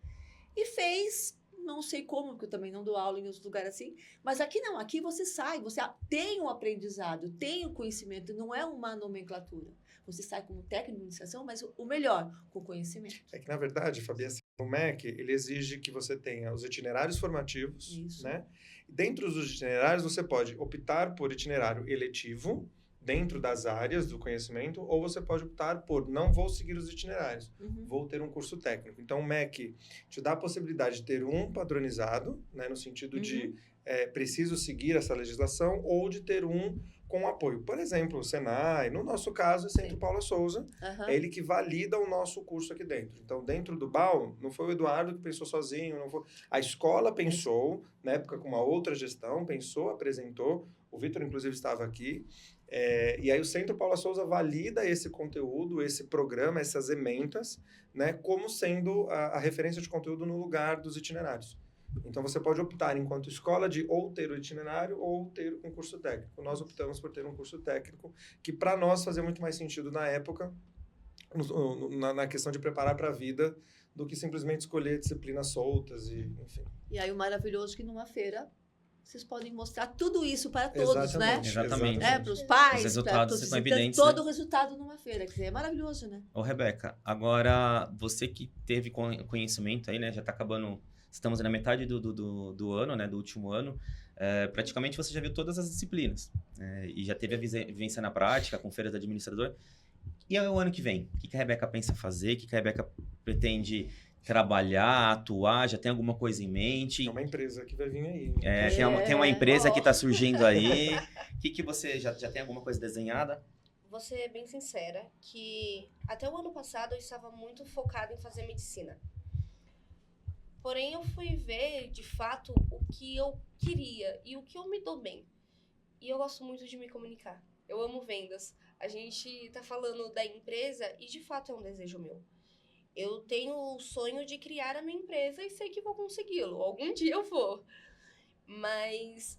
e fez, não sei como, porque eu também não dou aula em outros lugares assim, mas aqui não, aqui você sai, você tem um aprendizado, tem um conhecimento, não é uma nomenclatura. Você sai como técnico de iniciação, mas o melhor, com conhecimento. É que, na verdade, Fabi, assim, o MEC, ele exige que você tenha os itinerários formativos, Isso. né? Dentro dos itinerários, você pode optar por itinerário eletivo, dentro das áreas do conhecimento, ou você pode optar por não vou seguir os itinerários, vou ter um curso técnico. Então, o MEC te dá a possibilidade de ter um padronizado, né, no sentido de preciso seguir essa legislação, ou de ter um com apoio. Por exemplo, o Senai, no nosso caso, o Centro Paula Souza, é ele que valida o nosso curso aqui dentro. Então, dentro do BAU, não foi o Eduardo que pensou sozinho, não foi... A escola pensou, na época com uma outra gestão, pensou, apresentou, o Vitor, inclusive, estava aqui, e aí o Centro Paula Souza valida esse conteúdo, esse programa, essas ementas, né, como sendo a referência de conteúdo no lugar dos itinerários. Então, você pode optar, enquanto escola, de ou ter o itinerário ou ter um curso técnico. Nós optamos por ter um curso técnico, que para nós fazia muito mais sentido na época, na questão de preparar para a vida, do que simplesmente escolher disciplinas soltas, e enfim. E aí o maravilhoso é que numa feira vocês podem mostrar tudo isso para todos, né? Exatamente. Para os pais, Os resultados para todos, ficam evidentes, todo né? o resultado numa feira. Quer dizer, é maravilhoso, né? Ô, Rebeca, agora você que teve conhecimento aí, né? Já está acabando, estamos na metade do ano, né? Do último ano. Praticamente você já viu todas as disciplinas. E já teve a vivência na prática, com feiras do administrador. E é o ano que vem? O que a Rebeca pensa fazer? O que a Rebeca pretende trabalhar, atuar? Já tem alguma coisa em mente? É uma empresa que vai vir aí. Tem uma empresa que está surgindo aí. O que você já tem alguma coisa desenhada? Vou ser bem sincera que até o ano passado eu estava muito focada em fazer medicina. Porém, eu fui ver, de fato, o que eu queria e o que eu me dou bem. E eu gosto muito de me comunicar. Eu amo vendas. A gente tá falando da empresa e, de fato, é um desejo meu. Eu tenho o sonho de criar a minha empresa e sei que vou consegui-lo. Algum dia eu vou. Mas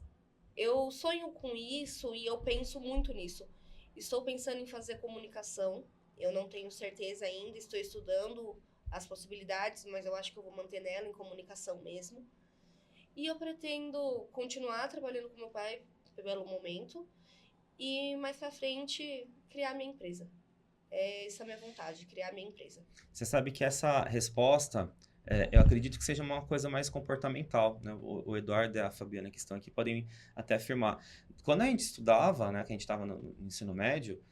eu sonho com isso e eu penso muito nisso. Estou pensando em fazer comunicação. Eu não tenho certeza ainda, estou estudando as possibilidades, mas eu acho que eu vou manter nela em comunicação mesmo. E eu pretendo continuar trabalhando com meu pai pelo momento e mais pra frente criar minha empresa. Essa é a minha vontade, criar minha empresa. Você sabe que essa resposta, eu acredito que seja uma coisa mais comportamental, né? O Eduardo e a Fabiana que estão aqui podem até afirmar. Quando a gente estudava, né, que a gente estava no ensino médio,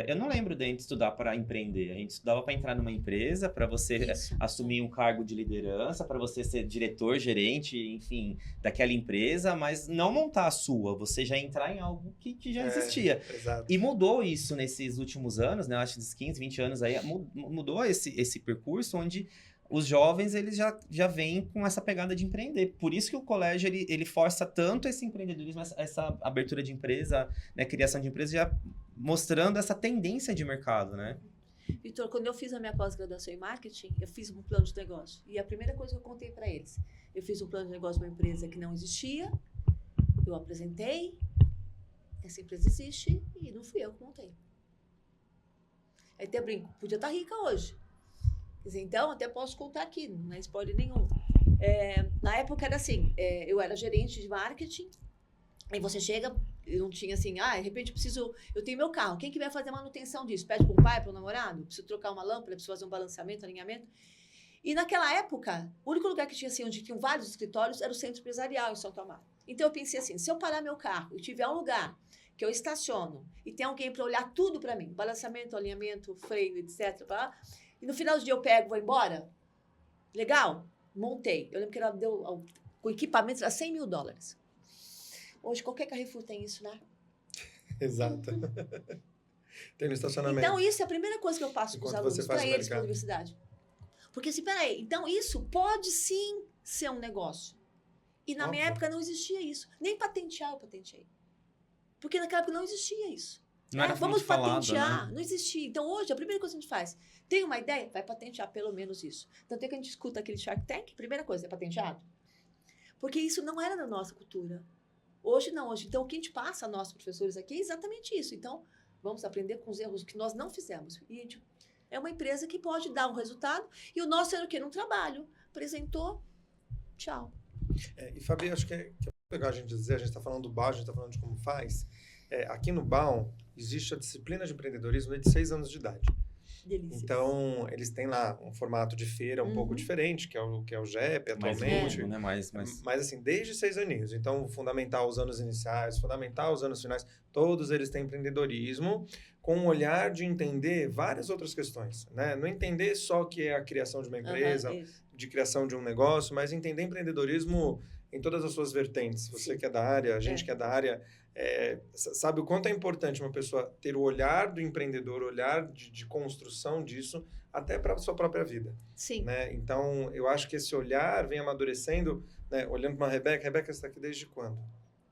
eu não lembro de a gente estudar para empreender. A gente estudava para entrar numa empresa, para você assumir um cargo de liderança, para você ser diretor, gerente, enfim, daquela empresa, mas não montar a sua. Você já entrar em algo que já existia. Exato. E mudou isso nesses últimos anos, né? Acho que dos 15, 20 anos aí, mudou esse percurso onde os jovens, eles já vêm com essa pegada de empreender. Por isso que o colégio, ele força tanto esse empreendedorismo, essa abertura de empresa, né, criação de empresa, já mostrando essa tendência de mercado, né? Vitor, quando eu fiz a minha pós-graduação em marketing, eu fiz um plano de negócio. E a primeira coisa que eu contei para eles, eu fiz um plano de negócio de uma empresa que não existia, eu apresentei, essa empresa existe e não fui eu que montei. Aí até brinco, podia estar rica hoje. Quer dizer, então, até posso contar aqui, não é spoiler nenhum. Na época era assim, eu era gerente de marketing, aí você chega, eu não tinha assim, de repente eu tenho meu carro, quem que vai fazer a manutenção disso? Pede para o pai, para o namorado? Preciso trocar uma lâmpada, preciso fazer um balanceamento, alinhamento. E naquela época, o único lugar que tinha assim, onde tinham vários escritórios era o Centro Empresarial em Santo Amaro. Então eu pensei assim, se eu parar meu carro e tiver um lugar que eu estaciono e tem alguém para olhar tudo para mim, balanceamento, alinhamento, freio, etc., e no final do dia eu pego, vou embora, legal, montei. Eu lembro que com equipamento era $100 mil. Hoje qualquer Carrefour tem isso, né? Exato. Tem no estacionamento. Então isso é a primeira coisa que eu passo para os alunos, para eles, para a universidade. Porque assim, peraí, então isso pode sim ser um negócio. E na minha época não existia isso. Nem patentear eu patentei. Porque naquela época não existia isso. Não era vamos patentear, falado, né? não existia. Então hoje, a primeira coisa que a gente faz, tem uma ideia? Vai patentear pelo menos isso. Tanto é que a gente escuta aquele Shark Tank, primeira coisa, é patenteado. Porque isso não era da nossa cultura. Hoje não, hoje. Então o que a gente passa a nossos professores aqui é exatamente isso. Então vamos aprender com os erros que nós não fizemos. E a gente é uma empresa que pode dar um resultado e o nosso era o quê? Um trabalho. Apresentou, tchau. E Fabi, acho que é legal a gente dizer, a gente está falando do BAU, a gente está falando de como faz. Aqui no BAU, existe a disciplina de empreendedorismo desde 6 anos de idade. Delícia. Então, eles têm lá um formato de feira um pouco diferente, que é o GEP atualmente. Né? Mas assim, desde 6 aninhos. Então, fundamental os anos iniciais, fundamental os anos finais, todos eles têm empreendedorismo com um olhar de entender várias outras questões, né? Não entender só que é a criação de uma empresa, de criação de um negócio, mas entender empreendedorismo em todas as suas vertentes. Você que é da área, a gente que é da área, sabe o quanto é importante uma pessoa ter o olhar do empreendedor, o olhar de construção disso, até para a sua própria vida. Sim. Né? Então, eu acho que esse olhar vem amadurecendo, né? Olhando para a Rebeca. Rebeca, você está aqui desde quando?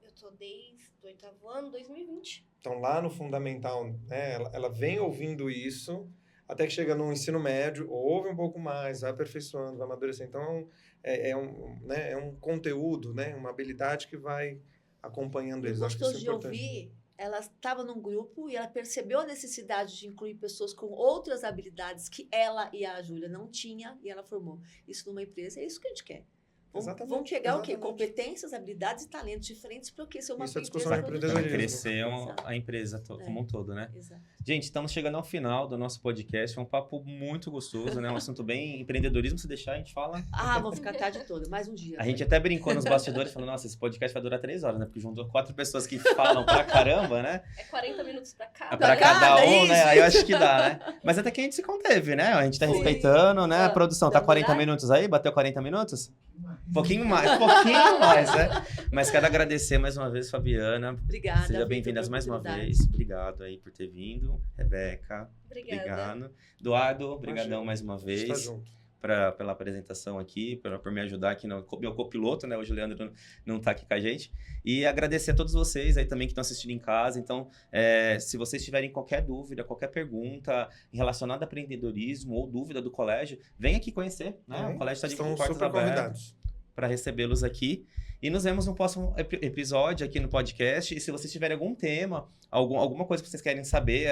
Eu estou desde o 8º ano, 2020. Então, lá no fundamental, né? Ela vem ouvindo isso, até que chega no ensino médio, ouve um pouco mais, vai aperfeiçoando, vai amadurecendo. Então, é um conteúdo, né? Uma habilidade que vai acompanhando eles. Acho que isso é importante. Ouvir, ela estava num grupo e ela percebeu a necessidade de incluir pessoas com outras habilidades que ela e a Júlia não tinham e ela formou isso numa empresa. É isso que a gente quer. Exatamente, Vão chegar o quê? exatamente. Competências, habilidades e talentos diferentes para o quê? Ser uma Isso é empresa discussão de produtiva. Para empreendedorismo. crescer Exato. a empresa como um todo, né? Exato. Gente, estamos chegando ao final do nosso podcast. Foi um papo muito gostoso, né? Um assunto bem empreendedorismo. Se deixar, a gente fala. Vamos ficar a tarde toda, mais um dia. A gente até brincou nos bastidores, falando, nossa, esse podcast vai durar 3 horas, né? Porque juntou 4 pessoas que falam pra caramba, né? É 40 minutos pra cada. Pra cada um, isso, né? Aí eu acho que dá, né? Mas até que a gente se conteve, né? A gente tá Sim. respeitando, né? A produção tá Dando 40 like. minutos aí? Bateu 40 minutos? Um pouquinho mais, né? Mas quero agradecer mais uma vez, Fabiana. Obrigada. Seja Vitor, bem-vindas pela mais uma oportunidade. vez. Obrigado aí por ter vindo. Rebeca, Obrigada. obrigado. Eduardo, obrigadão Imagina. mais uma A gente tá vez junto. pela apresentação aqui, por me ajudar aqui no meu copiloto, né? Hoje o Leandro não tá aqui com a gente. E agradecer a todos vocês aí também que estão assistindo em casa. Então, se vocês tiverem qualquer dúvida, qualquer pergunta relacionada a empreendedorismo ou dúvida do colégio, vem aqui conhecer, né? O colégio está de Estão portas super abertas convidados. para recebê-los aqui. E nos vemos no próximo episódio aqui no podcast. E se vocês tiverem algum tema, alguma coisa que vocês querem saber,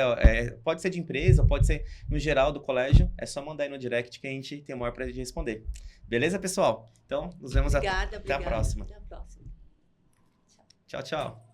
pode ser de empresa, pode ser no geral do colégio, é só mandar aí no direct que a gente tem o maior prazer de responder. Beleza, pessoal? Então, nos vemos Obrigada, até a próxima. Até a próxima. Tchau, tchau.